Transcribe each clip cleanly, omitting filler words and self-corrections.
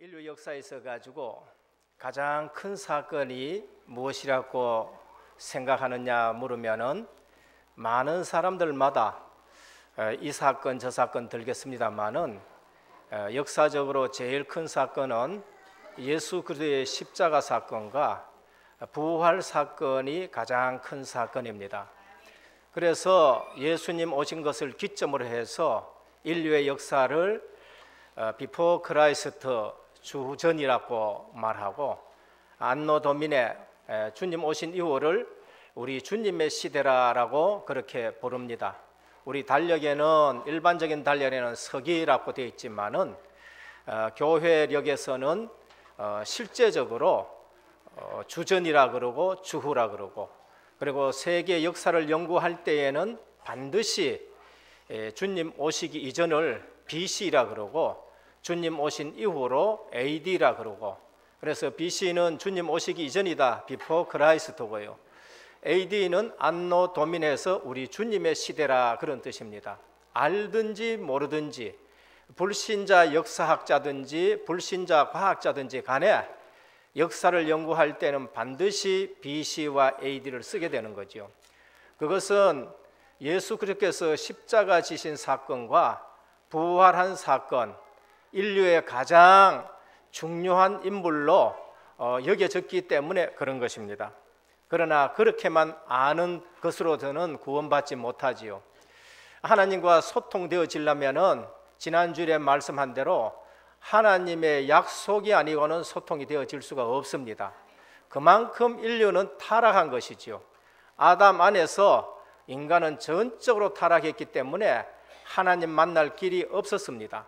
인류 역사에서 가지고 가장 큰 사건이 무엇이라고 생각하느냐 물으면은 많은 사람들마다 이 사건 저 사건 들겠습니다만은 역사적으로 제일 큰 사건은 예수 그리스도의 십자가 사건과 부활 사건이 가장 큰 사건입니다. 그래서 예수님 오신 것을 기점으로 해서 인류의 역사를 비포 크라이스트 주전이라고 말하고 안노 도미네 주님 오신 이후를 우리 주님의 시대라고 그렇게 부릅니다. 우리 달력에는 일반적인 달력에는 서기라고 되어 있지만은 교회력에서는 실제적으로 주전이라 그러고 주후라 그러고, 그리고 세계 역사를 연구할 때에는 반드시 주님 오시기 이전을 BC라 그러고 주님 오신 이후로 AD라 그러고, 그래서 BC는 주님 오시기 이전이다, 비포 크라이스트고요. AD는 안노 도미네에서 우리 주님의 시대라 그런 뜻입니다. 알든지 모르든지 불신자 역사학자든지 불신자 과학자든지 간에 역사를 연구할 때는 반드시 BC와 AD를 쓰게 되는 거죠. 그것은 예수 그리스도께서 십자가 지신 사건과 부활한 사건, 인류의 가장 중요한 인물로 여겨졌기 때문에 그런 것입니다. 그러나 그렇게만 아는 것으로서는 구원받지 못하지요. 하나님과 소통되어지려면은 지난주에 말씀한 대로 하나님의 약속이 아니고는 소통이 되어질 수가 없습니다. 그만큼 인류는 타락한 것이지요. 아담 안에서 인간은 전적으로 타락했기 때문에 하나님 만날 길이 없었습니다.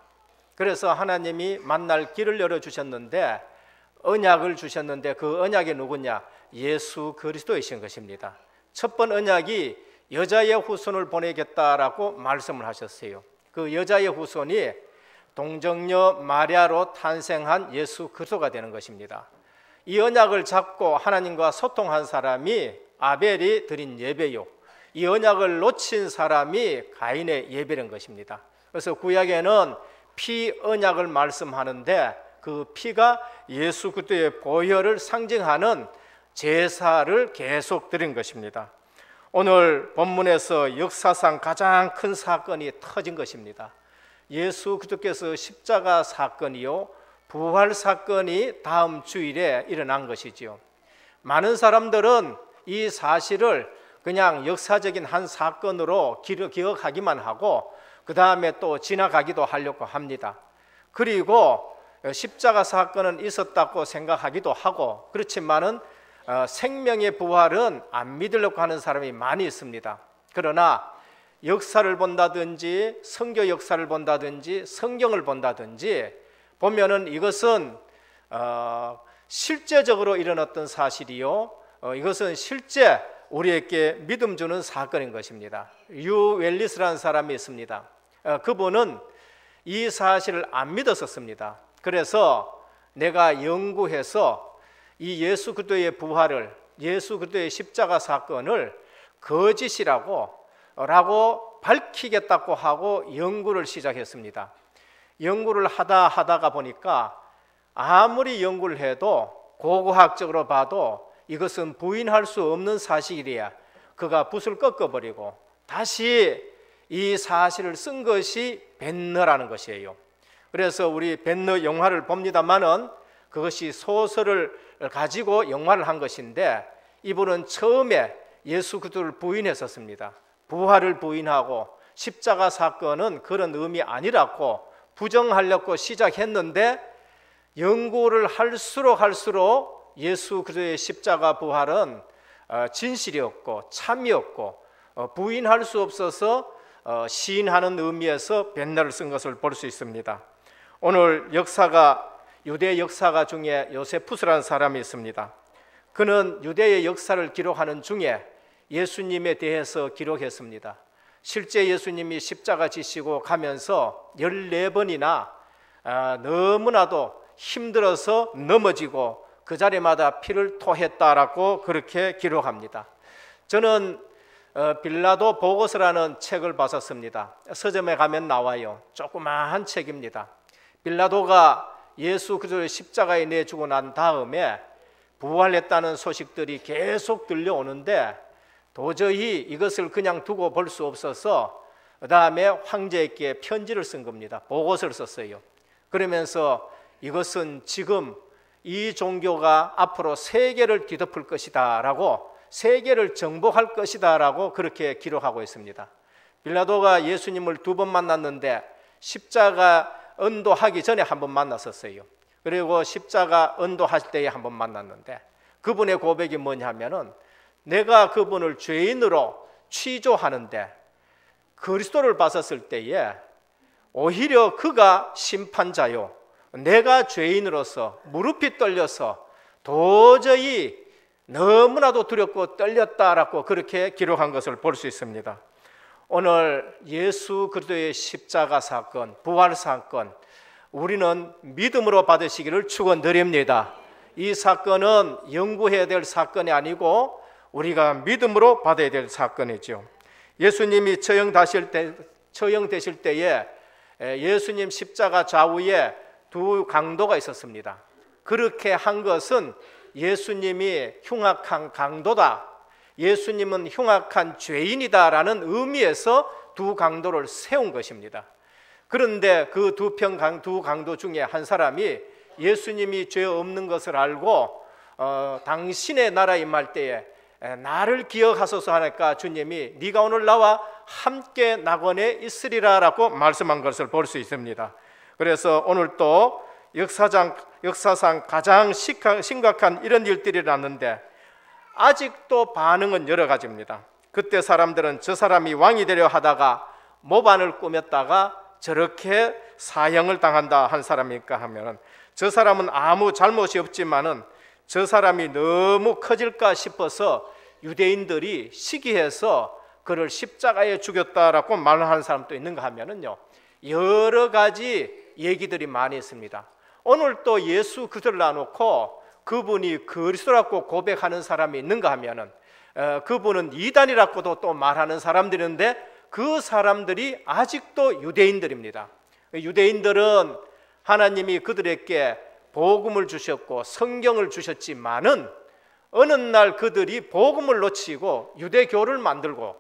그래서 하나님이 만날 길을 열어주셨는데, 언약을 주셨는데 그 언약이 누구냐? 예수 그리스도이신 것입니다. 첫 번 언약이 여자의 후손을 보내겠다라고 말씀을 하셨어요. 그 여자의 후손이 동정녀 마리아로 탄생한 예수 그리스도가 되는 것입니다. 이 언약을 잡고 하나님과 소통한 사람이 아벨이 드린 예배요, 이 언약을 놓친 사람이 가인의 예배인 것입니다. 그래서 구약에는 피 언약을 말씀하는데 그 피가 예수 그리스도의 보혈을 상징하는 제사를 계속 드린 것입니다. 오늘 본문에서 역사상 가장 큰 사건이 터진 것입니다. 예수 그리스도께서 십자가 사건이요 부활 사건이 다음 주일에 일어난 것이지요. 많은 사람들은 이 사실을 그냥 역사적인 한 사건으로 기억하기만 하고 그 다음에 또 지나가기도 하려고 합니다. 그리고 십자가 사건은 있었다고 생각하기도 하고, 그렇지만은 생명의 부활은 안 믿으려고 하는 사람이 많이 있습니다. 그러나 역사를 본다든지 성교 역사를 본다든지 성경을 본다든지 보면은 이것은 실제적으로 일어났던 사실이요, 이것은 실제 우리에게 믿음 주는 사건인 것입니다. 유 웰리스라는 사람이 있습니다. 그분은 이 사실을 안 믿었었습니다. 그래서 내가 연구해서 이 예수 그리스도의 부활을, 예수 그리스도의 십자가 사건을 거짓이라고 밝히겠다고 하고 연구를 시작했습니다. 연구를 하다가 보니까 아무리 연구를 해도 고고학적으로 봐도 이것은 부인할 수 없는 사실이야. 그가 붓을 꺾어버리고 다시 이 사실을 쓴 것이 벤너라는 것이에요. 그래서 우리 벤너 영화를 봅니다만은 그것이 소설을 가지고 영화를 한 것인데, 이분은 처음에 예수 그리스도를 부인했었습니다. 부활을 부인하고 십자가 사건은 그런 의미 아니라고 부정하려고 시작했는데, 연구를 할수록 예수 그리스도의 십자가 부활은 진실이었고 참이었고 부인할 수 없어서 시인하는 의미에서 벤너를 쓴 것을 볼 수 있습니다. 오늘 유대 역사가 중에 요세푸스라는 사람이 있습니다. 그는 유대의 역사를 기록하는 중에 예수님에 대해서 기록했습니다. 실제 예수님이 십자가 지시고 가면서 14번이나 너무나도 힘들어서 넘어지고 그 자리마다 피를 토했다라고 그렇게 기록합니다. 저는 빌라도 보고서라는 책을 봤었습니다. 서점에 가면 나와요. 조그마한 책입니다. 빌라도가 예수 그리스도의 십자가에 내주고 난 다음에 부활했다는 소식들이 계속 들려오는데 도저히 이것을 그냥 두고 볼 수 없어서 그 다음에 황제에게 편지를 쓴 겁니다. 보고서를 썼어요. 그러면서 이것은 지금 이 종교가 앞으로 세계를 뒤덮을 것이다 라고, 세계를 정복할 것이다 라고 그렇게 기록하고 있습니다. 빌라도가 예수님을 2번 만났는데 십자가 언도하기 전에 한 번 만났었어요. 그리고 십자가 언도할 때에 한 번 만났는데 그분의 고백이 뭐냐 하면은 내가 그분을 죄인으로 취조하는데 그리스도를 봤었을 때에 오히려 그가 심판자요, 내가 죄인으로서 무릎이 떨려서 도저히 너무나도 두렵고 떨렸다라고 그렇게 기록한 것을 볼 수 있습니다. 오늘 예수 그리스도의 십자가 사건, 부활 사건, 우리는 믿음으로 받으시기를 축원드립니다. 이 사건은 연구해야 될 사건이 아니고 우리가 믿음으로 받아야 될 사건이죠. 예수님이 처형되실 때에 예수님 십자가 좌우에 2 강도가 있었습니다. 그렇게 한 것은 예수님이 흉악한 강도다, 예수님은 흉악한 죄인이다라는 의미에서 2 강도를 세운 것입니다. 그런데 그 2 강도 중에 한 사람이 예수님이 죄 없는 것을 알고 당신의 나라에 임할 때에 나를 기억하소서 하니까 주님이 네가 오늘 나와 함께 낙원에 있으리라 라고 말씀한 것을 볼 수 있습니다. 그래서 오늘 또 역사상 가장 심각한 이런 일들이 났는데 아직도 반응은 여러 가지입니다. 그때 사람들은 저 사람이 왕이 되려 하다가 모반을 꾸몄다가 저렇게 사형을 당한다 한 사람일까 하면은 저 사람은 아무 잘못이 없지만은 저 사람이 너무 커질까 싶어서 유대인들이 시기해서 그를 십자가에 죽였다라고 말하는 사람도 있는가 하면은요, 여러 가지 얘기들이 많이 있습니다. 오늘 또 예수 그리스도를 놔놓고 그분이 그리스도라고 고백하는 사람이 있는가 하면은 그분은 이단이라고도 또 말하는 사람들인데 그 사람들이 아직도 유대인들입니다. 유대인들은 하나님이 그들에게 복음을 주셨고 성경을 주셨지만은 어느 날 그들이 복음을 놓치고 유대교를 만들고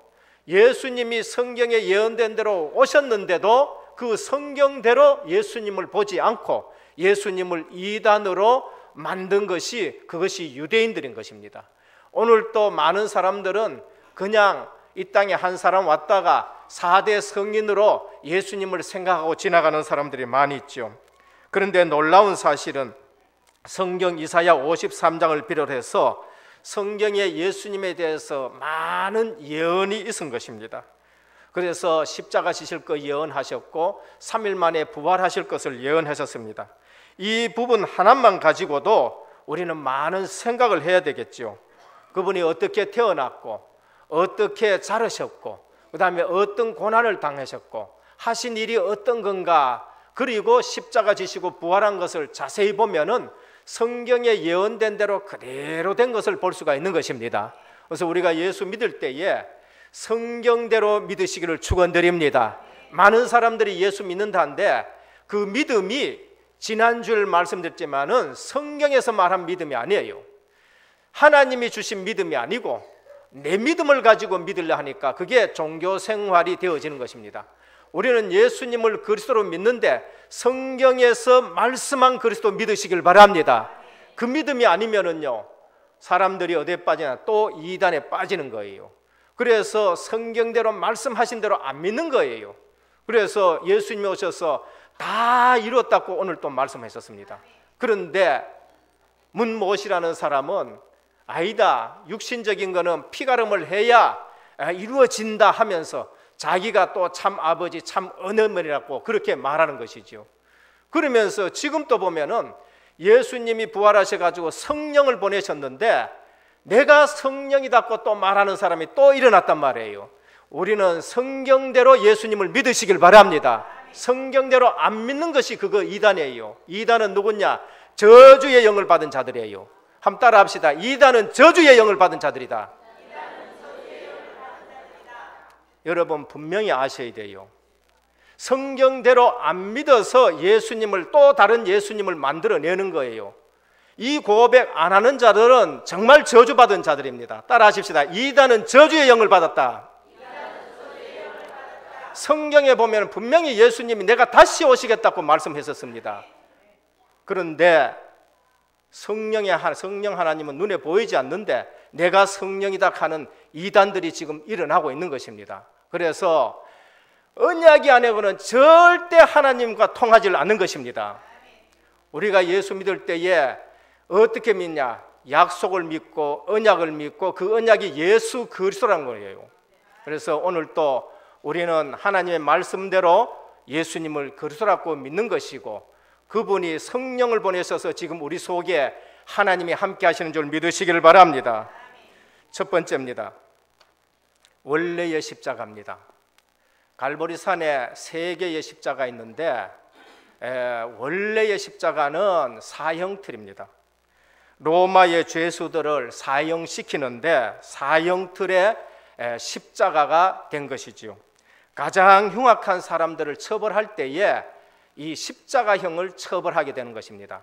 예수님이 성경에 예언된 대로 오셨는데도 그 성경대로 예수님을 보지 않고 예수님을 이단으로 만든 것이 그것이 유대인들인 것입니다. 오늘 또 많은 사람들은 그냥 이 땅에 한 사람 왔다가 4대 성인으로 예수님을 생각하고 지나가는 사람들이 많이 있죠. 그런데 놀라운 사실은 성경 이사야 53장을 비롯해서 성경에 예수님에 대해서 많은 예언이 있은 것입니다. 그래서 십자가 지실 것 예언하셨고 3일 만에 부활하실 것을 예언하셨습니다. 이 부분 하나만 가지고도 우리는 많은 생각을 해야 되겠죠. 그분이 어떻게 태어났고 어떻게 자라셨고 그 다음에 어떤 고난을 당하셨고 하신 일이 어떤 건가, 그리고 십자가 지시고 부활한 것을 자세히 보면은 성경에 예언된 대로 그대로 된 것을 볼 수가 있는 것입니다. 그래서 우리가 예수 믿을 때에 성경대로 믿으시기를 축원드립니다. 많은 사람들이 예수 믿는다는데 그 믿음이 지난주에 말씀드렸지만은 성경에서 말한 믿음이 아니에요. 하나님이 주신 믿음이 아니고 내 믿음을 가지고 믿으려 하니까 그게 종교 생활이 되어지는 것입니다. 우리는 예수님을 그리스도로 믿는데 성경에서 말씀한 그리스도 믿으시길 바랍니다. 그 믿음이 아니면은요, 사람들이 어디에 빠지나 또 이단에 빠지는 거예요. 그래서 성경대로 말씀하신 대로 안 믿는 거예요. 그래서 예수님이 오셔서 다 이뤘다고 오늘 또 말씀하셨습니다. 그런데 문못이라는 사람은 아니다, 육신적인 거는 피가름을 해야 이루어진다 하면서 자기가 또 참 아버지 참 은혜물이라고 그렇게 말하는 것이죠. 그러면서 지금 또 보면은 예수님이 부활하셔가지고 성령을 보내셨는데 내가 성령이다고 또 말하는 사람이 또 일어났단 말이에요. 우리는 성경대로 예수님을 믿으시길 바랍니다. 성경대로 안 믿는 것이 그거 이단이에요. 이단은 누구냐? 저주의 영을 받은 자들이에요. 한번 따라 합시다. 이단은 저주의 영을 받은 자들이다. 여러분 분명히 아셔야 돼요. 성경대로 안 믿어서 예수님을, 또 다른 예수님을 만들어내는 거예요. 이 고백 안 하는 자들은 정말 저주받은 자들입니다. 따라 하십시다. 이단은 저주의 영을 받았다. 성경에 보면 분명히 예수님이 내가 다시 오시겠다고 말씀했었습니다. 그런데 성령 하나님은 눈에 보이지 않는데 내가 성령이다 하는 이단들이 지금 일어나고 있는 것입니다. 그래서 언약이 아니고는 절대 하나님과 통하지 않는 것입니다. 우리가 예수 믿을 때에 어떻게 믿냐? 약속을 믿고 언약을 믿고 그 언약이 예수 그리스도라는 거예요. 그래서 오늘 또 우리는 하나님의 말씀대로 예수님을 그리스도라고 믿는 것이고 그분이 성령을 보내셔서 지금 우리 속에 하나님이 함께 하시는 줄 믿으시기를 바랍니다. 첫 번째입니다. 원래의 십자가입니다. 갈보리산에 3개의 십자가 있는데 원래의 십자가는 사형틀입니다. 로마의 죄수들을 사형시키는데 사형틀의 십자가가 된 것이지요. 가장 흉악한 사람들을 처벌할 때에 이 십자가형을 처벌하게 되는 것입니다.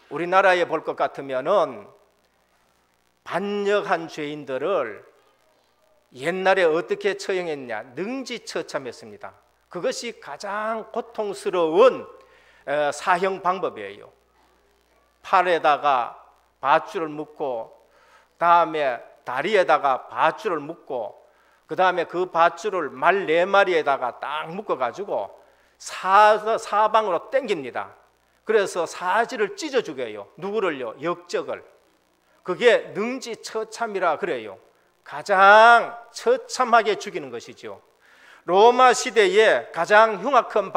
우리나라에 볼 것 같으면은 반역한 죄인들을 옛날에 어떻게 처형했냐? 능지처참했습니다. 그것이 가장 고통스러운 사형 방법이에요. 팔에다가 밧줄을 묶고 다음에 다리에다가 밧줄을 묶고 그 다음에 그 밧줄을 말 4마리에다가 딱 묶어가지고 사방으로 당깁니다. 그래서 사지를 찢어 죽여요. 누구를요? 역적을. 그게 능지처참이라 그래요. 가장 처참하게 죽이는 것이죠. 로마 시대에 가장 흉악한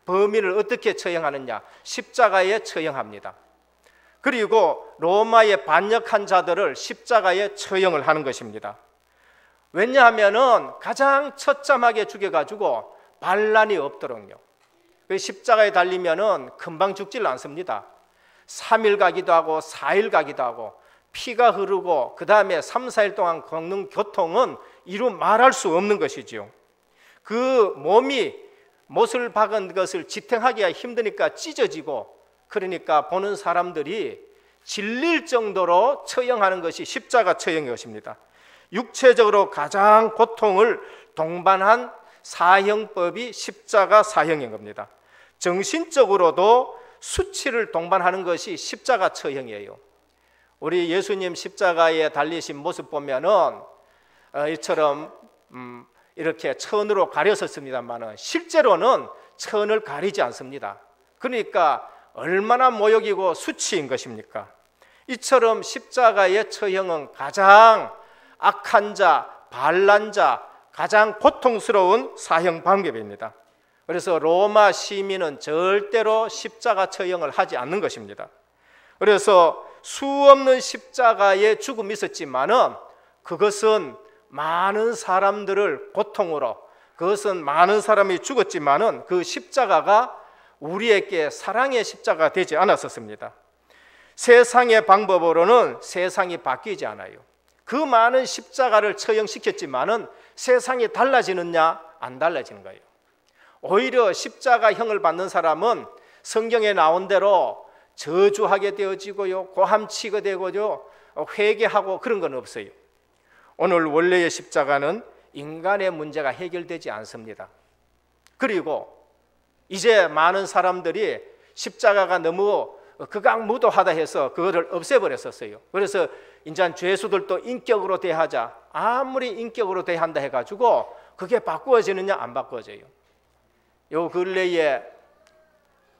범인을 어떻게 처형하느냐? 십자가에 처형합니다. 그리고 로마의 반역한 자들을 십자가에 처형을 하는 것입니다. 왜냐하면은 가장 처참하게 죽여가지고 반란이 없도록요. 십자가에 달리면은 금방 죽질 않습니다. 3일 가기도 하고 4일 가기도 하고 피가 흐르고 그 다음에 3, 4일 동안 겪는 고통은 이루 말할 수 없는 것이지요. 그 몸이 못을 박은 것을 지탱하기가 힘드니까 찢어지고 그러니까 보는 사람들이 질릴 정도로 처형하는 것이 십자가 처형인 것입니다. 육체적으로 가장 고통을 동반한 사형법이 십자가 사형인 겁니다. 정신적으로도 수치를 동반하는 것이 십자가 처형이에요. 우리 예수님 십자가에 달리신 모습 보면은 이처럼 이렇게 천으로 가렸었습니다만은 실제로는 천을 가리지 않습니다. 그러니까 얼마나 모욕이고 수치인 것입니까? 이처럼 십자가의 처형은 가장 악한 자, 반란 자, 가장 고통스러운 사형 방법입니다. 그래서 로마 시민은 절대로 십자가 처형을 하지 않는 것입니다. 그래서 수없는 십자가의 죽음이 있었지만은 그것은 많은 사람들을 고통으로, 그것은 많은 사람이 죽었지만은 그 십자가가 우리에게 사랑의 십자가 되지 않았었습니다. 세상의 방법으로는 세상이 바뀌지 않아요. 그 많은 십자가를 처형시켰지만은 세상이 달라지느냐? 안 달라지는 거예요. 오히려 십자가형을 받는 사람은 성경에 나온 대로 저주하게 되어지고요, 고함치게 되고요, 회개하고 그런 건 없어요. 오늘 원래의 십자가는 인간의 문제가 해결되지 않습니다. 그리고 이제 많은 사람들이 십자가가 너무 극악무도하다 해서 그거를 없애버렸었어요. 그래서 이제 죄수들도 인격으로 대하자, 아무리 인격으로 대한다 해가지고 그게 바꾸어지느냐? 안 바꾸어져요. 요 근래에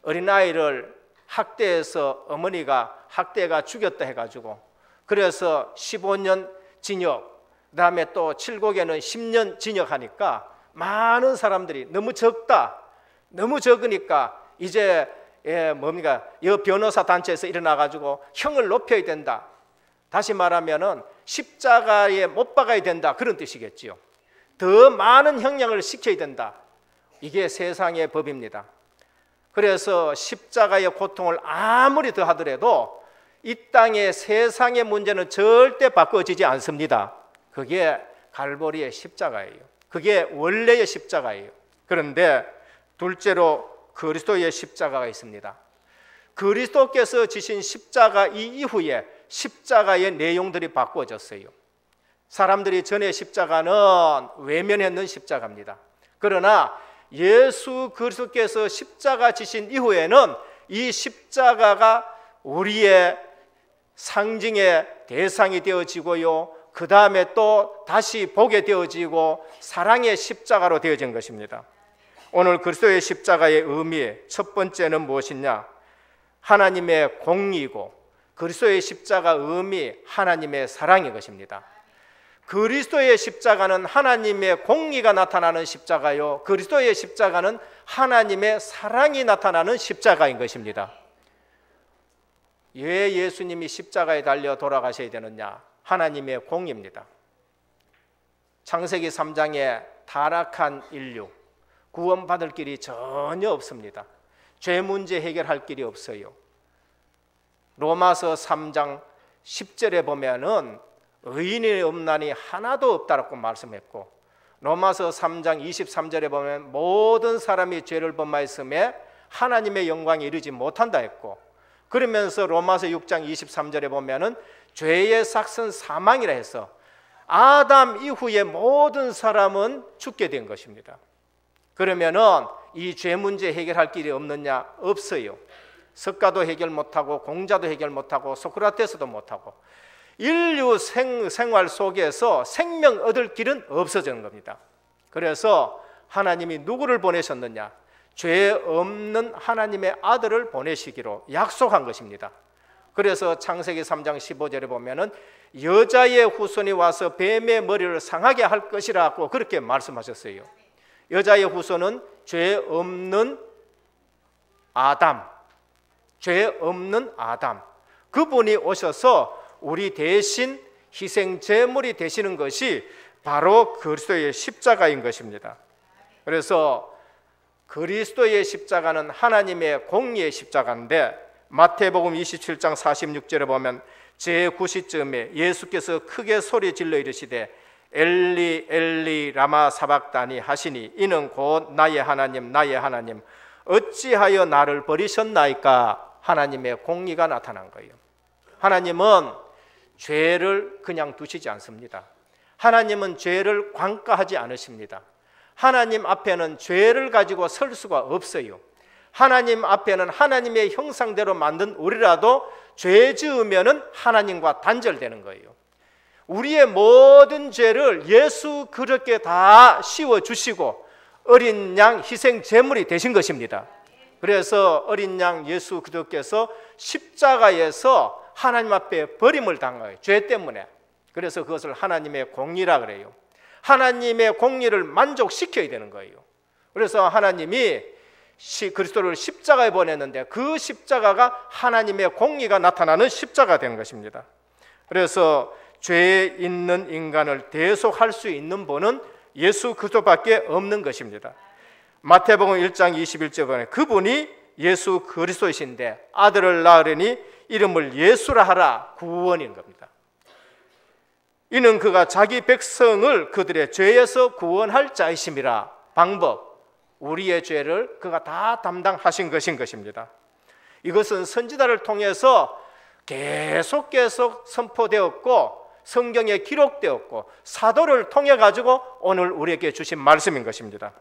어린아이를 학대해서 어머니가 학대가 죽였다 해가지고 그래서 15년 징역, 그 다음에 또 칠곡에는 10년 징역하니까 많은 사람들이 너무 적다, 너무 적으니까 이제 이 변호사 단체에서 일어나가지고 형을 높여야 된다. 다시 말하면은 십자가에 못 박아야 된다, 그런 뜻이겠지요. 더 많은 형량을 시켜야 된다. 이게 세상의 법입니다. 그래서 십자가의 고통을 아무리 더 하더라도 이 땅의 세상의 문제는 절대 바꿔지지 않습니다. 그게 갈보리의 십자가예요. 그게 원래의 십자가예요. 그런데 둘째로 그리스도의 십자가가 있습니다. 그리스도께서 지신 십자가 이후에 십자가의 내용들이 바꿔졌어요. 사람들이 전에 십자가는 외면했는 십자가입니다. 그러나 예수 그리스도께서 십자가 지신 이후에는 이 십자가가 우리의 상징의 대상이 되어지고요, 그 다음에 또 다시 보게 되어지고 사랑의 십자가로 되어진 것입니다. 오늘 그리스도의 십자가의 의미, 첫 번째는 무엇이냐? 하나님의 공의고, 그리스도의 십자가 의미 하나님의 사랑인 것입니다. 그리스도의 십자가는 하나님의 공의가 나타나는 십자가요, 그리스도의 십자가는 하나님의 사랑이 나타나는 십자가인 것입니다. 왜 예수님이 십자가에 달려 돌아가셔야 되느냐? 하나님의 공의입니다. 창세기 3장에 타락한 인류, 구원받을 길이 전혀 없습니다. 죄 문제 해결할 길이 없어요. 로마서 3장 10절에 보면은 의인이 없나니 하나도 없다라고 말씀했고, 로마서 3장 23절에 보면 모든 사람이 죄를 범하였음에 하나님의 영광에 이르지 못한다 했고, 그러면서 로마서 6장 23절에 보면은 죄의 삭은 사망이라 해서 아담 이후에 모든 사람은 죽게 된 것입니다. 그러면은 이 죄 문제 해결할 길이 없느냐? 없어요. 석가도 해결 못하고 공자도 해결 못하고 소크라테스도 못하고 인류 생활 속에서 생명 얻을 길은 없어지는 겁니다. 그래서 하나님이 누구를 보내셨느냐? 죄 없는 하나님의 아들을 보내시기로 약속한 것입니다. 그래서 창세기 3장 15절에 보면은 여자의 후손이 와서 뱀의 머리를 상하게 할 것이라고 그렇게 말씀하셨어요. 여자의 후손은 죄 없는 아담, 죄 없는 아담, 그분이 오셔서 우리 대신 희생 제물이 되시는 것이 바로 그리스도의 십자가인 것입니다. 그래서 그리스도의 십자가는 하나님의 공의의 십자가인데, 마태복음 27장 46절에 보면 제9시쯤에 예수께서 크게 소리 질러 이르시되 엘리 엘리 라마 사박다니 하시니 이는 곧 나의 하나님 나의 하나님 어찌하여 나를 버리셨나이까? 하나님의 공의가 나타난 거예요. 하나님은 죄를 그냥 두시지 않습니다. 하나님은 죄를 관가하지 않으십니다. 하나님 앞에는 죄를 가지고 설 수가 없어요. 하나님 앞에는 하나님의 형상대로 만든 우리라도 죄 지으면은 하나님과 단절되는 거예요. 우리의 모든 죄를 예수 그렇게 다 씌워주시고 어린 양 희생 제물이 되신 것입니다. 그래서 어린 양 예수 그리스도께서 십자가에서 하나님 앞에 버림을 당한 거예요. 죄 때문에. 그래서 그것을 하나님의 공의라 그래요. 하나님의 공의를 만족시켜야 되는 거예요. 그래서 하나님이 그리스도를 십자가에 보냈는데 그 십자가가 하나님의 공의가 나타나는 십자가 된 것입니다. 그래서 죄에 있는 인간을 대속할 수 있는 분은 예수 그리스도밖에 없는 것입니다. 마태복음 1장 21절에 보면 그분이 예수 그리스도이신데 아들을 낳으려니 이름을 예수라 하라, 구원인 겁니다. 이는 그가 자기 백성을 그들의 죄에서 구원할 자이심이라. 방법, 우리의 죄를 그가 다 담당하신 것인 것입니다. 이것은 선지자를 통해서 계속 선포되었고 성경에 기록되었고 사도를 통해 가지고 오늘 우리에게 주신 말씀인 것입니다.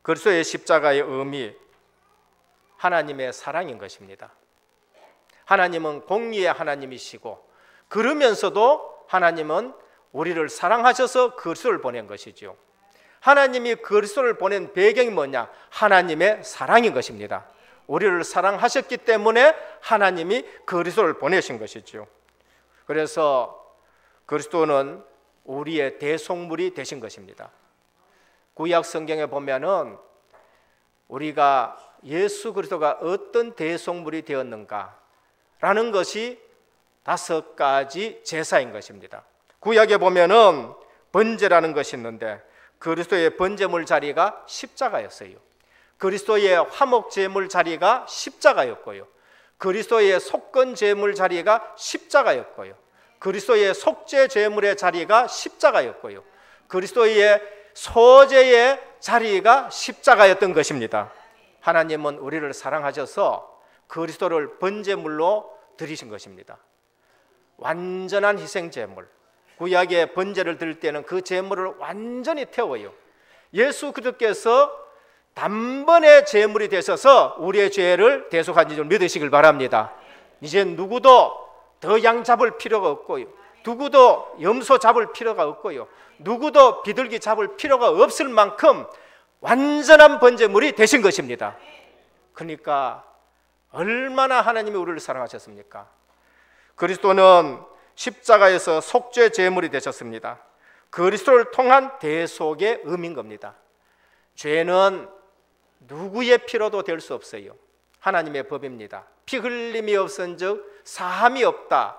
그리스도의 십자가의 의미, 하나님의 사랑인 것입니다. 하나님은 공의의 하나님이시고 그러면서도 하나님은 우리를 사랑하셔서 그리스도를 보낸 것이죠. 하나님이 그리스도를 보낸 배경이 뭐냐? 하나님의 사랑인 것입니다. 우리를 사랑하셨기 때문에 하나님이 그리스도를 보내신 것이죠. 그래서 그리스도는 우리의 대속물이 되신 것입니다. 구약 성경에 보면은 우리가 예수 그리스도가 어떤 대속물이 되었는가라는 것이 5가지 제사인 것입니다. 구약에 보면은 번제라는 것이 있는데 그리스도의 번제물 자리가 십자가였어요. 그리스도의 화목 제물 자리가 십자가였고요. 그리스도의 속건 제물 자리가 십자가였고요. 그리스도의 속죄 제물의 자리가 십자가였고요. 그리스도의 소재의 자리가 십자가였던 것입니다. 하나님은 우리를 사랑하셔서 그리스도를 번제물로 드리신 것입니다. 완전한 희생제물. 구약의 번제를 드릴 때는 그 제물을 완전히 태워요. 예수 그리스도께서 단번에 제물이 되셔서 우리의 죄를 대속하신 줄 믿으시길 바랍니다. 이제 누구도 더 양 잡을 필요가 없고요, 누구도 염소 잡을 필요가 없고요, 누구도 비둘기 잡을 필요가 없을 만큼 완전한 번제물이 되신 것입니다. 그러니까 얼마나 하나님이 우리를 사랑하셨습니까? 그리스도는 십자가에서 속죄 제물이 되셨습니다. 그리스도를 통한 대속의 의미인 겁니다. 죄는 누구의 피로도 될 수 없어요. 하나님의 법입니다. 피 흘림이 없은즉 사함이 없다.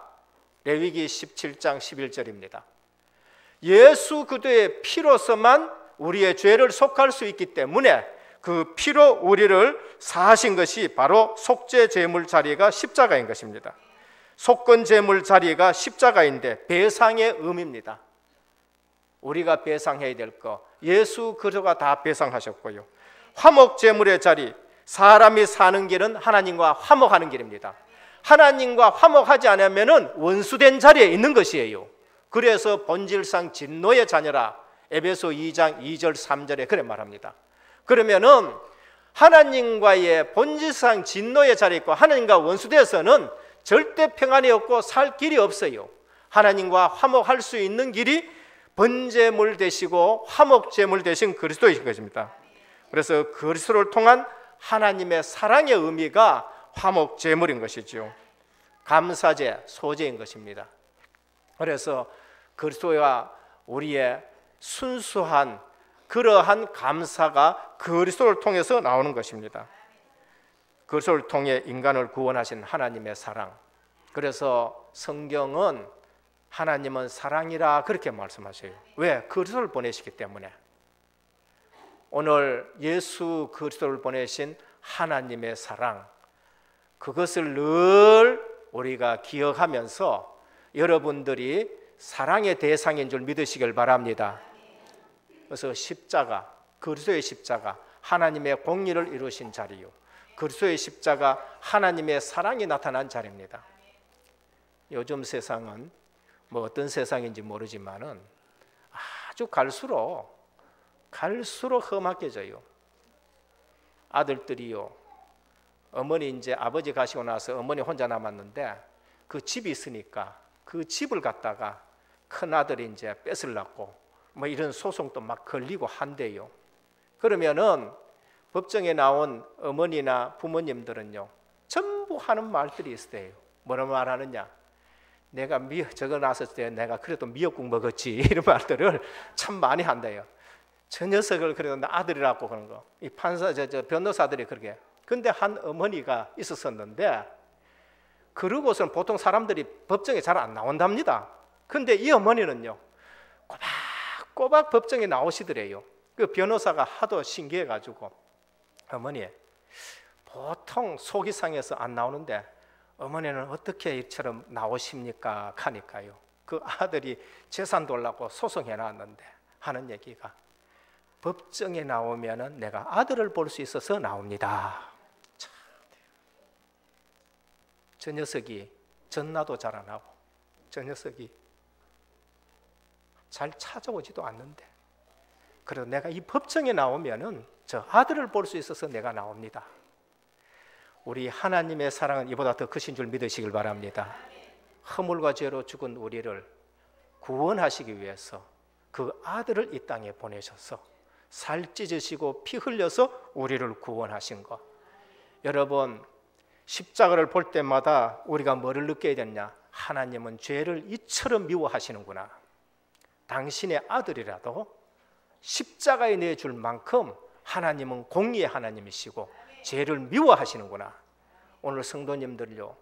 레위기 17장 11절입니다. 예수 그리스도의 피로서만 우리의 죄를 속할 수 있기 때문에 그 피로 우리를 사하신 것이 바로 속죄 제물 자리가 십자가인 것입니다. 속건 제물 자리가 십자가인데 배상의 의미입니다. 우리가 배상해야 될 거 예수 그리스도가 다 배상하셨고요. 화목 제물의 자리, 사람이 사는 길은 하나님과 화목하는 길입니다. 하나님과 화목하지 않으면 원수된 자리에 있는 것이에요. 그래서 본질상 진노의 자녀라, 에베소 2장 2절 3절에 그래 말합니다. 그러면은 하나님과의 본질상 진노의 자리에 있고 하나님과 원수되어서는 절대 평안이 없고 살 길이 없어요. 하나님과 화목할 수 있는 길이 번제물 되시고 화목제물 되신 그리스도이신 것입니다. 그래서 그리스도를 통한 하나님의 사랑의 의미가 화목제물인 것이죠. 감사제, 소제인 것입니다. 그래서 그리스도와 우리의 순수한 그러한 감사가 그리스도를 통해서 나오는 것입니다. 그리스도를 통해 인간을 구원하신 하나님의 사랑. 그래서 성경은 하나님은 사랑이라 그렇게 말씀하셔요. 왜? 그리스도를 보내시기 때문에. 오늘 예수 그리스도를 보내신 하나님의 사랑, 그것을 늘 우리가 기억하면서 여러분들이 사랑의 대상인 줄 믿으시길 바랍니다. 그래서 십자가, 그리스도의 십자가, 하나님의 공의를 이루신 자리요, 그리스도의 십자가, 하나님의 사랑이 나타난 자리입니다. 요즘 세상은 뭐 어떤 세상인지 모르지만은 아주 갈수록 험악해져요. 아들들이요, 어머니 이제 아버지 가시고 나서 어머니 혼자 남았는데 그 집이 있으니까 그 집을 갖다가 큰 아들이 이제 뺏으려고 뭐 이런 소송도 막 걸리고 한대요. 그러면은 법정에 나온 어머니나 부모님들은요, 전부 하는 말들이 있어요. 뭐라 말하느냐? 내가 저거 낳았을 때 내가 그래도 미역국 먹었지, 이런 말들을 참 많이 한대요. 저 녀석을 그래도 나 아들이라고 그런 거. 이 판사, 저 변호사들이 그렇게. 근데 한 어머니가 있었었는데, 그러고서는 보통 사람들이 법정에 잘 안 나온답니다. 근데 이 어머니는요, 꼬박 법정에 나오시더래요. 그 변호사가 하도 신기해가지고, 어머니, 보통 속이상에서 안 나오는데 어머니는 어떻게 이처럼 나오십니까? 하니까요, 그 아들이 재산 돌라고 소송해 놨는데 하는 얘기가, 법정에 나오면은 내가 아들을 볼 수 있어서 나옵니다. 참, 저 녀석이 전화도 잘 안 하고, 저 녀석이 잘 찾아오지도 않는데, 그래도 내가 이 법정에 나오면은 저 아들을 볼 수 있어서 내가 나옵니다. 우리 하나님의 사랑은 이보다 더 크신 줄 믿으시길 바랍니다. 허물과 죄로 죽은 우리를 구원하시기 위해서 그 아들을 이 땅에 보내셔서 살 찢으시고 피 흘려서 우리를 구원하신 것. 여러분, 십자가를 볼 때마다 우리가 뭐를 느껴야 되냐? 하나님은 죄를 이처럼 미워하시는구나. 당신의 아들이라도 십자가에 내줄 만큼 하나님은 공의의 하나님이시고 죄를 미워하시는구나. 오늘 성도님들요,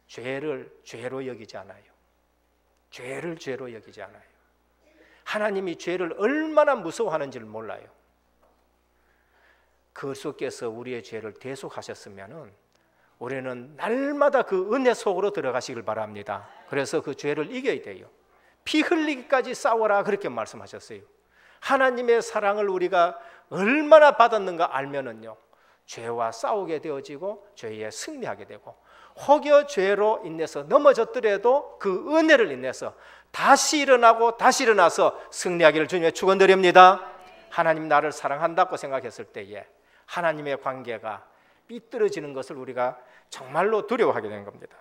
죄를 죄로 여기지 않아요. 죄를 죄로 여기지 않아요. 하나님이 죄를 얼마나 무서워하는지를 몰라요. 그리스도께서 우리의 죄를 대속하셨으면은 우리는 날마다 그 은혜 속으로 들어가시길 바랍니다. 그래서 그 죄를 이겨야 돼요. 피 흘리기까지 싸워라, 그렇게 말씀하셨어요. 하나님의 사랑을 우리가 얼마나 받았는가 알면은요, 죄와 싸우게 되어지고 죄에 승리하게 되고, 혹여 죄로 인해서 넘어졌더라도 그 은혜를 인해서 다시 일어나고 다시 일어나서 승리하기를 주님의 축원드립니다. 하나님 나를 사랑한다고 생각했을 때에 하나님의 관계가 삐뚤어지는 것을 우리가 정말로 두려워하게 되는 겁니다.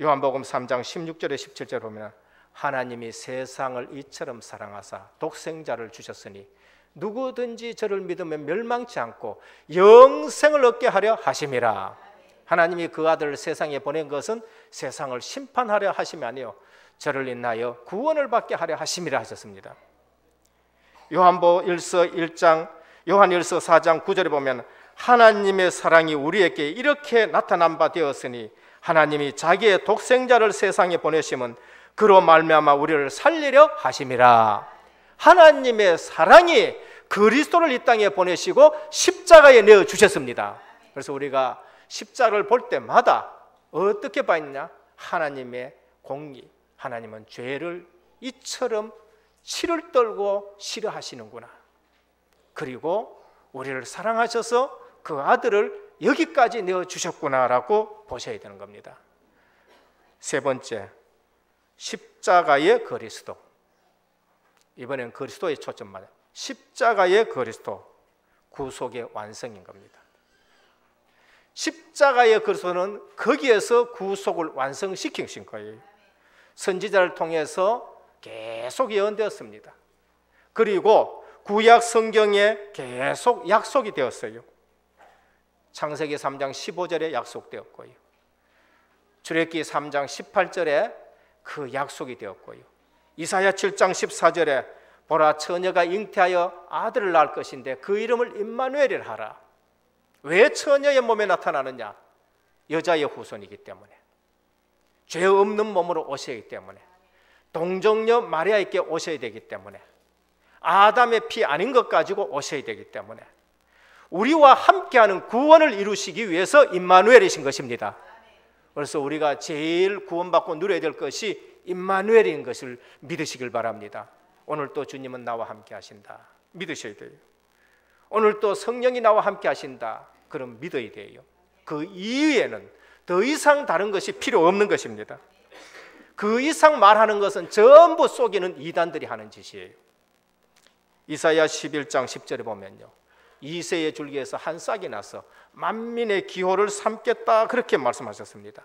요한복음 3장 16절에 17절 보면 하나님이 세상을 이처럼 사랑하사 독생자를 주셨으니 누구든지 저를 믿으면 멸망치 않고 영생을 얻게 하려 하심이라. 하나님이 그 아들을 세상에 보낸 것은 세상을 심판하려 하심이 아니요 저를 인하여 구원을 받게 하려 하심이라 하셨습니다. 요한일서 4장 9절에 보면 하나님의 사랑이 우리에게 이렇게 나타난 바 되었으니 하나님이 자기의 독생자를 세상에 보내심은 그로 말미암아 우리를 살리려 하심이라. 하나님의 사랑이 그리스도를 이 땅에 보내시고 십자가에 내어 주셨습니다. 그래서 우리가 십자가를 볼 때마다 어떻게 봐있느냐? 하나님의 공의, 하나님은 죄를 이처럼 치를 떨고 싫어하시는구나. 그리고 우리를 사랑하셔서 그 아들을 여기까지 내어주셨구나라고 보셔야 되는 겁니다. 세 번째, 십자가의 그리스도. 이번엔 그리스도에 초점 맞아요. 십자가의 그리스도, 구속의 완성인 겁니다. 십자가의 그리스도는 거기에서 구속을 완성시키신 거예요. 선지자를 통해서 계속 예언되었습니다. 그리고 구약 성경에 계속 약속이 되었어요. 창세기 3장 15절에 약속되었고요, 출애굽기 3장 18절에 그 약속이 되었고요, 이사야 7장 14절에 보라 처녀가 잉태하여 아들을 낳을 것인데 그 이름을 임마누엘이라 하라. 왜 처녀의 몸에 나타나느냐? 여자의 후손이기 때문에, 죄 없는 몸으로 오셔야 때문에, 동정녀 마리아에게 오셔야 되기 때문에, 아담의 피 아닌 것 가지고 오셔야 되기 때문에 우리와 함께하는 구원을 이루시기 위해서 임마누엘이신 것입니다. 그래서 우리가 제일 구원받고 누려야 될 것이 임마누엘인 것을 믿으시길 바랍니다. 오늘 또 주님은 나와 함께 하신다, 믿으셔야 돼요. 오늘 또 성령이 나와 함께 하신다, 그럼 믿어야 돼요. 그 이후에는 더 이상 다른 것이 필요 없는 것입니다. 그 이상 말하는 것은 전부 속이는 이단들이 하는 짓이에요. 이사야 11장 10절에 보면요, 이새의 줄기에서 한 싹이 나서 만민의 기호를 삼겠다, 그렇게 말씀하셨습니다.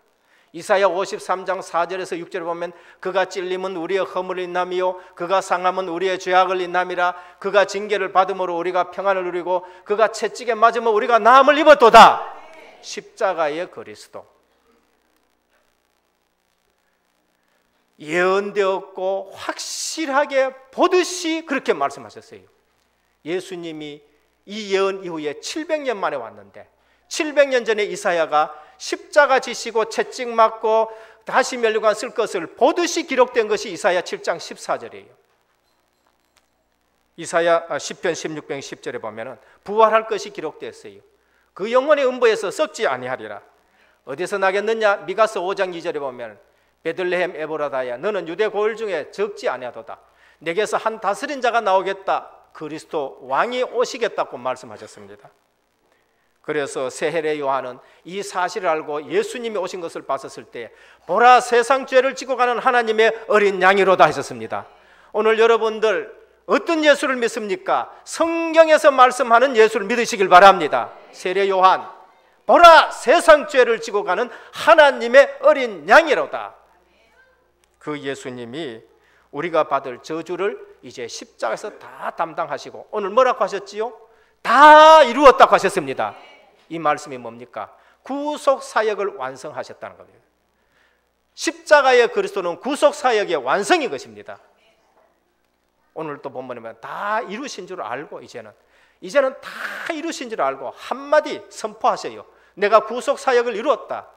이사야 53장 4절에서 6절에 보면 그가 찔림은 우리의 허물을 인함이요 그가 상함은 우리의 죄악을 인함이라. 그가 징계를 받음으로 우리가 평안을 누리고 그가 채찍에 맞으면 우리가 나음을 입었도다. 십자가의 그리스도, 예언되었고 확실하게 보듯이 그렇게 말씀하셨어요. 예수님이 이 예언 이후에 700년 만에 왔는데 700년 전에 이사야가 십자가 지시고 채찍 맞고 다시 멸류관 쓸 것을 보듯이 기록된 것이 이사야 7장 14절이에요. 이사야 시편 16편 10절에 보면 부활할 것이 기록되었어요. 그 영혼의 음부에서 썩지 아니하리라. 어디서 나겠느냐? 미가서 5장 2절에 보면 베들레헴 에보라다야 너는 유대 고을 중에 적지 아니하도다. 내게서 한 다스린 자가 나오겠다. 그리스도 왕이 오시겠다고 말씀하셨습니다. 그래서 세헤레 요한은 이 사실을 알고 예수님이 오신 것을 봤었을 때 보라 세상 죄를 지고 가는 하나님의 어린 양이로다 하셨습니다. 오늘 여러분들 어떤 예수를 믿습니까? 성경에서 말씀하는 예수를 믿으시길 바랍니다. 세례 요한, 보라 세상 죄를 지고 가는 하나님의 어린 양이로다. 그 예수님이 우리가 받을 저주를 이제 십자가에서 다 담당하시고 오늘 뭐라고 하셨지요? 다 이루었다고 하셨습니다. 이 말씀이 뭡니까? 구속 사역을 완성하셨다는 겁니다. 십자가의 그리스도는 구속 사역의 완성인 것입니다. 오늘 또 본문에 보면 다 이루신 줄 알고 이제는 다 이루신 줄 알고 한마디 선포하셔요. 내가 구속 사역을 이루었다.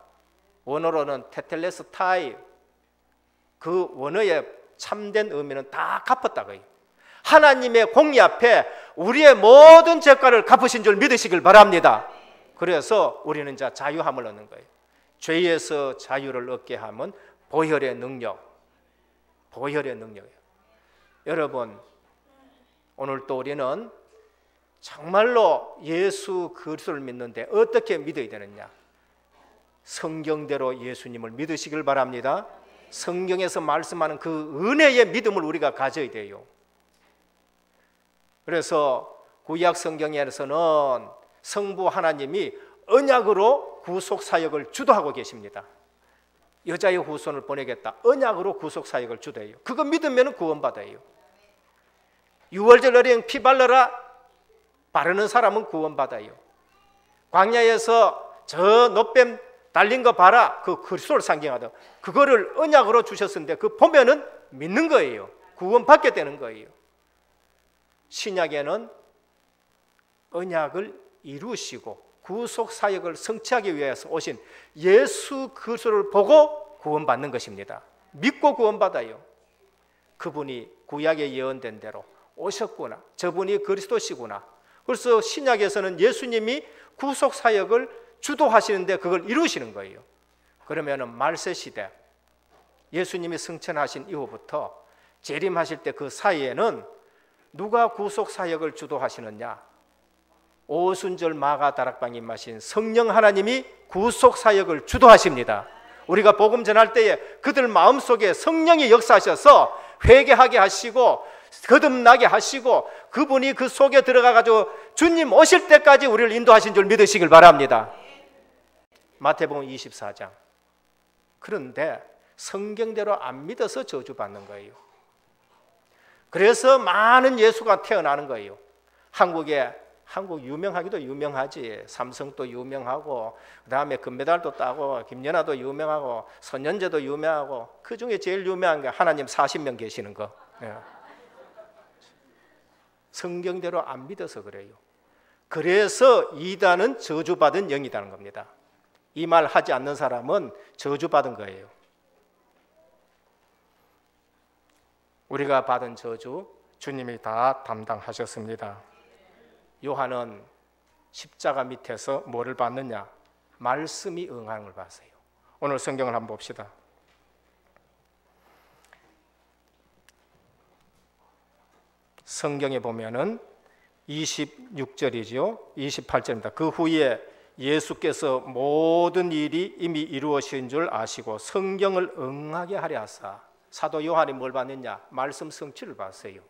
원어로는 테텔레스타이, 그 원어의 참된 의미는 다 갚았다고요. 하나님의 공의 앞에 우리의 모든 죄가를 갚으신 줄 믿으시길 바랍니다. 그래서 우리는 이제 자유함을 얻는 거예요. 죄에서 자유를 얻게 하면 보혈의 능력, 보혈의 능력이에요. 여러분, 오늘 또 우리는 정말로 예수 그리스도를 믿는데 어떻게 믿어야 되느냐? 성경대로 예수님을 믿으시길 바랍니다. 성경에서 말씀하는 그 은혜의 믿음을 우리가 가져야 돼요. 그래서 구약 성경에서는 성부 하나님이 언약으로 구속 사역을 주도하고 계십니다. 여자의 후손을 보내겠다. 언약으로 구속 사역을 주도해요. 그거 믿으면 구원받아요. 유월절 어린 피 발라라 바르는 사람은 구원받아요. 광야에서 저 놋뱀 달린 거 봐라. 그 그리스도를 상징하다. 그거를 언약으로 주셨는데 그 보면은 믿는 거예요. 구원받게 되는 거예요. 신약에는 언약을 이루시고 구속 사역을 성취하기 위해서 오신 예수 그리스도를 보고 구원받는 것입니다. 믿고 구원받아요. 그분이 구약에 예언된 대로 오셨구나. 저분이 그리스도시구나. 그래서 신약에서는 예수님이 구속 사역을 주도하시는데 그걸 이루시는 거예요. 그러면은 말세 시대 예수님이 승천하신 이후부터 재림하실 때 그 사이에는 누가 구속 사역을 주도하시느냐? 오순절 마가 다락방에 임하신 성령 하나님이 구속 사역을 주도하십니다. 우리가 복음 전할 때에 그들 마음속에 성령이 역사하셔서 회개하게 하시고 거듭나게 하시고 그분이 그 속에 들어가 가지고 주님 오실 때까지 우리를 인도하신 줄 믿으시길 바랍니다. 마태복음 24장. 그런데 성경대로 안 믿어서 저주받는 거예요. 그래서 많은 예수가 태어나는 거예요. 한국 유명하기도 유명하지. 삼성도 유명하고 그다음에 금메달도 따고 김연아도 유명하고 손연재도 유명하고 그중에 제일 유명한 게 하나님 40명 계시는 거. 성경대로 안 믿어서 그래요. 그래서 이단은 저주받은 영이라는 겁니다. 이 말 하지 않는 사람은 저주받은 거예요. 우리가 받은 저주 주님이 다 담당하셨습니다. 요한은 십자가 밑에서 뭐를 받느냐? 말씀이 응하는 걸 봤어요. 오늘 성경을 한번 봅시다. 성경에 보면은 26절이죠. 28절입니다. 그 후에 예수께서 모든 일이 이미 이루어진 줄 아시고 성경을 응하게 하려 하사. 사도 요한이 뭘 봤느냐? 말씀 성취를 봤어요.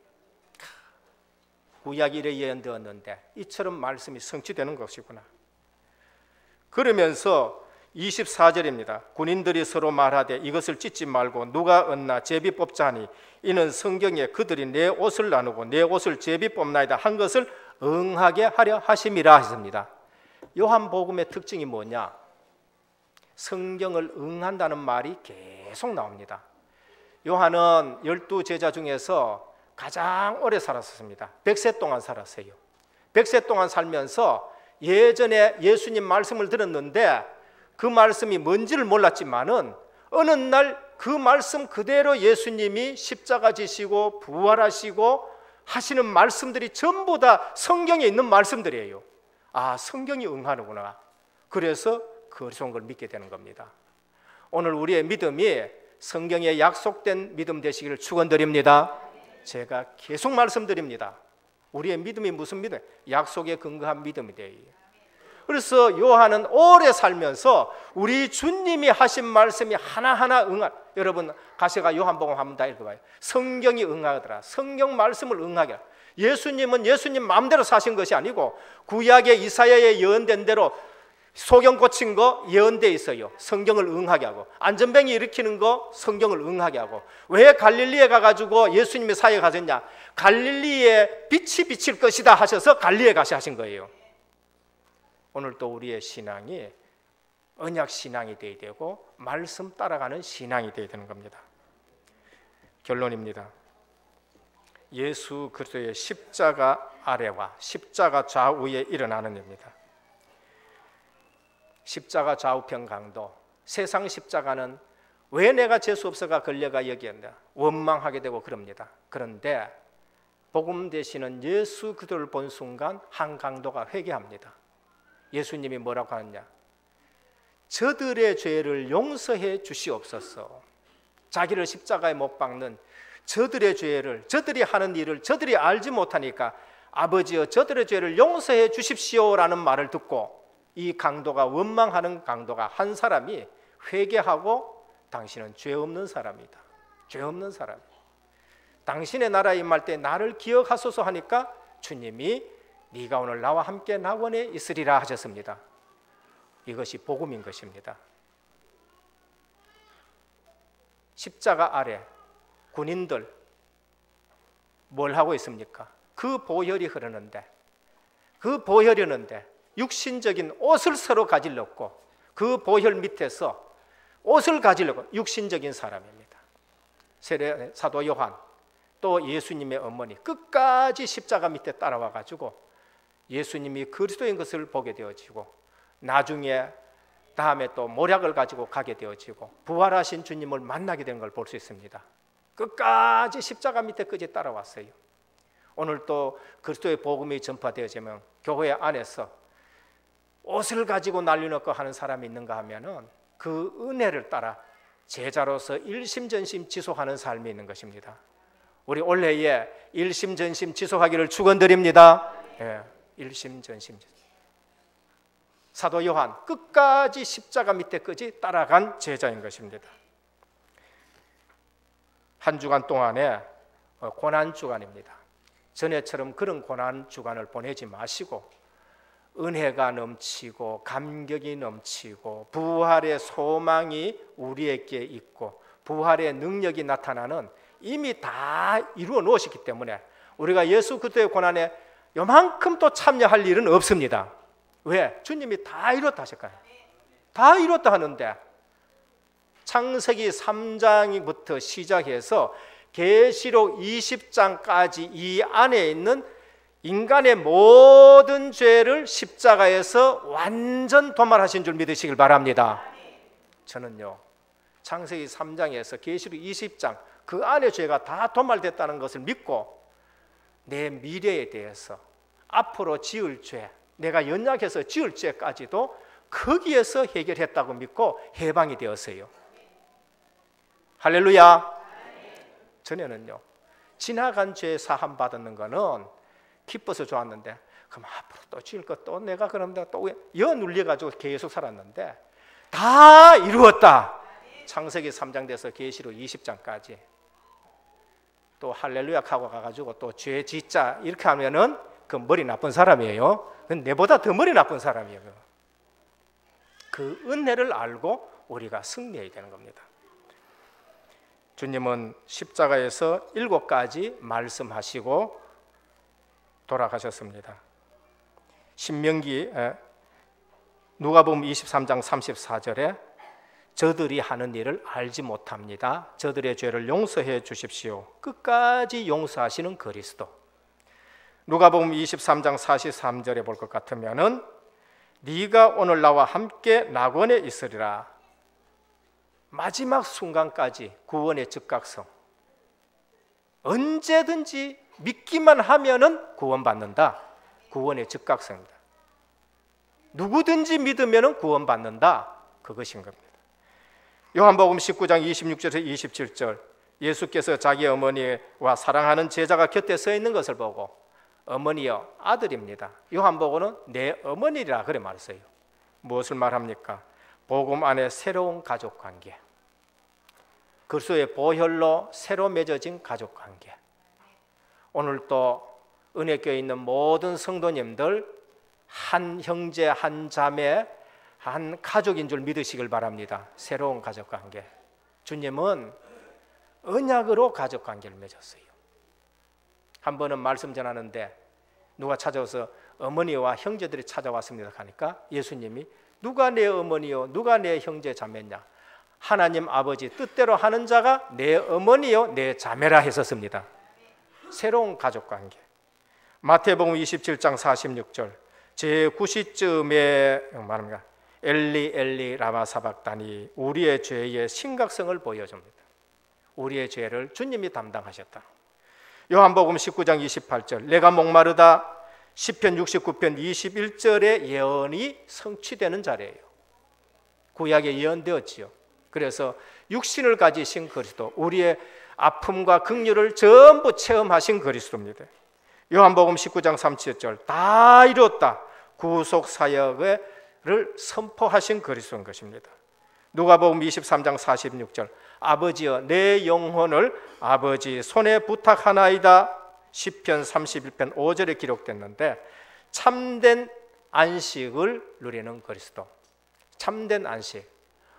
구약이 이래 예언되었는데 이처럼 말씀이 성취되는 것이구나. 그러면서 24절입니다. 군인들이 서로 말하되 이것을 찢지 말고 누가 얻나 제비 뽑자니 이는 성경에 그들이 내 옷을 나누고 내 옷을 제비 뽑나이다 한 것을 응하게 하려 하심이라 하십니다. 요한복음의 특징이 뭐냐? 성경을 응한다는 말이 계속 나옵니다. 요한은 12제자 중에서 가장 오래 살았습니다. 100세 동안 살았어요. 100세 동안 살면서 예전에 예수님 말씀을 들었는데 그 말씀이 뭔지를 몰랐지만은 어느 날 그 말씀 그대로 예수님이 십자가 지시고 부활하시고 하시는 말씀들이 전부 다 성경에 있는 말씀들이에요. 아, 성경이 응하는구나. 그래서 그리스도인 걸 믿게 되는 겁니다. 오늘 우리의 믿음이 성경에 약속된 믿음 되시기를 축원드립니다. 제가 계속 말씀드립니다. 우리의 믿음이 무슨 믿음? 약속에 근거한 믿음이 돼요. 그래서 요한은 오래 살면서 우리 주님이 하신 말씀이 하나하나 여러분 가셔가 요한복음 한번 다 읽어봐요. 성경이 응하더라. 성경 말씀을 응하게. 예수님은 예수님 마음대로 사신 것이 아니고 구약의 이사야에 예언된 대로 소경 고친 거 예언돼 있어요. 성경을 응하게 하고 안전병이 일으키는 거 성경을 응하게 하고. 왜 갈릴리에 가가지고 예수님이 사역에 가셨냐? 갈릴리에 빛이 비칠 것이다 하셔서 갈릴리에 가시 하신 거예요. 오늘 또 우리의 신앙이 언약 신앙이 되어야 되고 말씀 따라가는 신앙이 되어야 되는 겁니다. 결론입니다. 예수 그리스도의 십자가 아래와 십자가 좌우에 일어나는 일입니다. 십자가 좌우편 강도. 세상 십자가는 왜 내가 재수 없어가 걸려가 여기였냐 원망하게 되고 그럽니다. 그런데 복음 되시는 예수 그리스도를 본 순간 한 강도가 회개합니다. 예수님이 뭐라고 하느냐? 저들의 죄를 용서해 주시옵소서. 자기를 십자가에 못 박는 저들의 죄를, 저들이 하는 일을 저들이 알지 못하니까 아버지여 저들의 죄를 용서해 주십시오라는 말을 듣고 이 강도가, 원망하는 강도가 한 사람이 회개하고 당신은 죄 없는 사람이다, 죄 없는 사람, 당신의 나라에 임할 때 나를 기억하소서 하니까 주님이 네가 오늘 나와 함께 낙원에 있으리라 하셨습니다. 이것이 복음인 것입니다. 십자가 아래 군인들 뭘 하고 있습니까? 그 보혈이 흐르는데, 그 보혈이었는데 육신적인 옷을 서로 가질렀고 그 보혈 밑에서 옷을 가질렀고 육신적인 사람입니다. 사도 요한 또 예수님의 어머니 끝까지 십자가 밑에 따라와 가지고 예수님이 그리스도인 것을 보게 되어지고 나중에 다음에 또 모략을 가지고 가게 되어지고 부활하신 주님을 만나게 되는 걸 볼 수 있습니다. 끝까지 십자가 밑에 끝이 따라왔어요. 오늘 또 그리스도의 복음이 전파되어지면 교회 안에서 옷을 가지고 난리놓고 하는 사람이 있는가 하면은 그 은혜를 따라 제자로서 일심전심 지속하는 삶이 있는 것입니다. 우리 올해에 일심전심 지속하기를 축원드립니다. 예, 일심전심. 사도 요한 끝까지 십자가 밑에 끝이 따라간 제자인 것입니다. 한 주간 동안에 고난 주간입니다. 전에처럼 그런 고난 주간을 보내지 마시고 은혜가 넘치고 감격이 넘치고 부활의 소망이 우리에게 있고 부활의 능력이 나타나는 이미 다 이루어 놓으셨기 때문에 우리가 예수 그리스도의 고난에 요만큼 또 참여할 일은 없습니다. 왜? 주님이 다 이뤘다 하셨거든요. 다 이뤘다 하는데 창세기 3장부터 시작해서 계시록 20장까지 이 안에 있는 인간의 모든 죄를 십자가에서 완전 도말하신 줄 믿으시길 바랍니다. 저는요 창세기 3장에서 계시록 20장 그 안에 죄가 다 도말됐다는 것을 믿고 내 미래에 대해서 앞으로 지을 죄, 내가 연약해서 지을 죄까지도 거기에서 해결했다고 믿고 해방이 되었어요. 할렐루야. 전에는요 지나간 죄 사함 받는 거는 기뻐서 좋았는데 그럼 앞으로 또 지을 것 또 내가 그럼 또 눌려가지고 계속 살았는데 다 이루었다. 창세기 3장 돼서 계시록 20장까지 또 할렐루야 하고 가가지고 또 죄 짓자 이렇게 하면은 그 머리 나쁜 사람이에요. 그건 내보다 더 머리 나쁜 사람이에요. 그 은혜를 알고 우리가 승리해야 되는 겁니다. 주님은 십자가에서 7가지 말씀하시고 돌아가셨습니다. 신명기 누가복음 23장 34절에 저들이 하는 일을 알지 못합니다. 저들의 죄를 용서해 주십시오. 끝까지 용서하시는 그리스도. 누가복음 23장 43절에 볼 것 같으면은 네가 오늘 나와 함께 낙원에 있으리라. 마지막 순간까지 구원의 즉각성. 언제든지 믿기만 하면은 구원받는다. 구원의 즉각성입니다. 누구든지 믿으면은 구원받는다. 그것인 겁니다. 요한복음 19장 26절에서 27절 예수께서 자기 어머니와 사랑하는 제자가 곁에 서 있는 것을 보고 어머니여 아들입니다. 요한복음은 내 어머니라 그래 말했어요. 무엇을 말합니까? 복음 안에 새로운 가족관계, 그리스도의 보혈로 새로 맺어진 가족관계. 오늘 또 은혜교회에 있는 모든 성도님들 한 형제 한 자매 한 가족인 줄 믿으시길 바랍니다. 새로운 가족관계. 주님은 언약으로 가족관계를 맺었어요. 한 번은 말씀 전하는데 누가 찾아와서 어머니와 형제들이 찾아왔습니다 하니까 예수님이 누가 내 어머니요 누가 내 형제 자매냐, 하나님 아버지 뜻대로 하는 자가 내 어머니요 내 자매라 했었습니다. 새로운 가족관계. 마태복음 27장 46절 제9시쯤에 말합니다. 엘리 엘리 라마 사박다니, 우리의 죄의 심각성을 보여줍니다. 우리의 죄를 주님이 담당하셨다. 요한복음 19장 28절 내가 목마르다, 시편 69편 21절의 예언이 성취되는 자리예요. 구약에 예언되었지요. 그래서 육신을 가지신 그리스도, 우리의 아픔과 긍휼을 전부 체험하신 그리스도입니다. 요한복음 19장 37절 다 이뤘다 구속 사역을 선포하신 그리스도인 것입니다. 누가복음 23장 46절 아버지여 내 영혼을 아버지 손에 부탁하나이다. 시편 31편 5절에 기록됐는데 참된 안식을 누리는 그리스도, 참된 안식.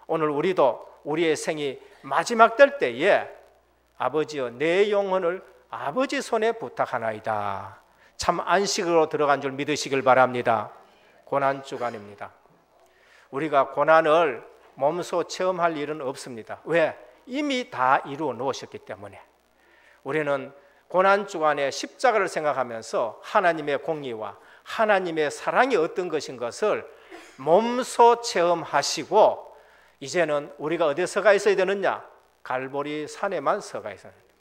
오늘 우리도 우리의 생이 마지막 될 때에 아버지여 내 영혼을 아버지 손에 부탁하나이다. 참 안식으로 들어간 줄 믿으시길 바랍니다. 고난주간입니다. 우리가 고난을 몸소 체험할 일은 없습니다. 왜? 이미 다 이루어 놓으셨기 때문에. 우리는 고난주간에 십자가를 생각하면서 하나님의 공의와 하나님의 사랑이 어떤 것인 것을 몸소 체험하시고 이제는 우리가 어디에 서가 있어야 되느냐? 갈보리 산에만 서가 있어야 됩니다.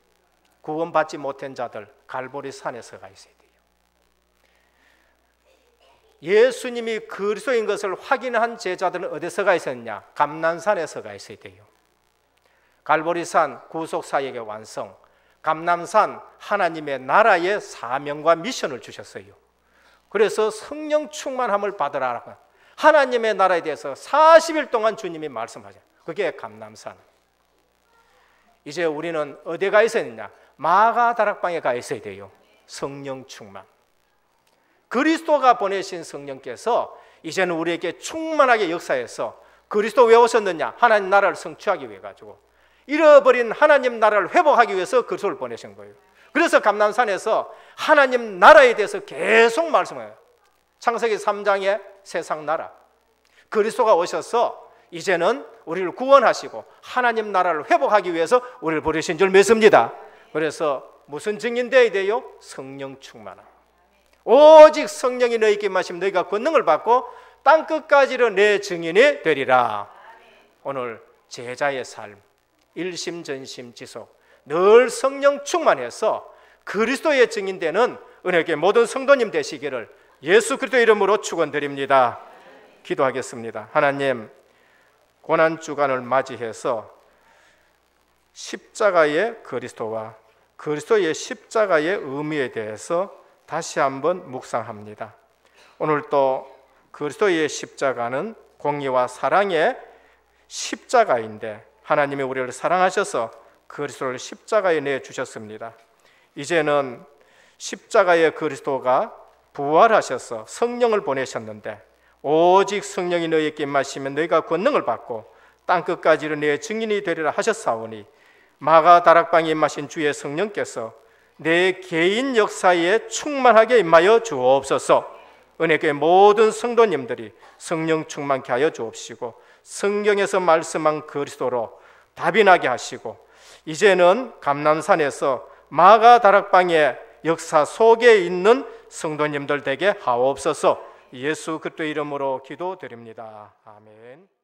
구원받지 못한 자들 갈보리 산에 서가 있어야 돼요. 예수님이 그리스도인 것을 확인한 제자들은 어디에 서가 있었냐? 감난산에 서가 있어야 돼요. 갈보리산 구속 사역의 완성, 감난산 하나님의 나라의 사명과 미션을 주셨어요. 그래서 성령 충만함을 받으라고 하나님의 나라에 대해서 40일 동안 주님이 말씀하죠. 그게 감남산. 이제 우리는 어디에 가 있어야 되냐? 마가다락방에 가 있어야 돼요. 성령 충만. 그리스도가 보내신 성령께서 이제는 우리에게 충만하게 역사해서 그리스도 왜 오셨느냐? 하나님 나라를 성취하기 위해 가지고 잃어버린 하나님 나라를 회복하기 위해서 그리스도를 보내신 거예요. 그래서 감남산에서 하나님 나라에 대해서 계속 말씀해요. 창세기 3장의 세상 나라 그리스도가 오셔서 이제는 우리를 구원하시고 하나님 나라를 회복하기 위해서 우리를 보내신 줄 믿습니다. 그래서 무슨 증인 되어야 돼요? 성령 충만함. 오직 성령이 너희에게 임하시면 너희가 권능을 받고 땅끝까지로 내 증인이 되리라. 오늘 제자의 삶 일심전심지속 늘 성령 충만해서 그리스도의 증인되는 은혜의 모든 성도님 되시기를 예수 그리스도 이름으로 축원드립니다. 기도하겠습니다. 하나님, 고난주간을 맞이해서 십자가의 그리스도와 그리스도의 십자가의 의미에 대해서 다시 한번 묵상합니다. 오늘 또 그리스도의 십자가는 공의와 사랑의 십자가인데 하나님이 우리를 사랑하셔서 그리스도를 십자가에 내주셨습니다. 이제는 십자가의 그리스도가 부활하셔서 성령을 보내셨는데 오직 성령이 너희에게 임하시면 너희가 권능을 받고 땅끝까지로 내 증인이 되리라 하셨사오니 마가다락방에 임하신 주의 성령께서 내 개인 역사에 충만하게 임하여 주옵소서. 은혜교회 모든 성도님들이 성령 충만케 하여 주옵시고 성경에서 말씀한 그리스도로 답이 나게 하시고 이제는 감남산에서 마가다락방의 역사 속에 있는 성도님들 되게 하옵소서. 예수 그리스도 이름으로 기도드립니다. 아멘.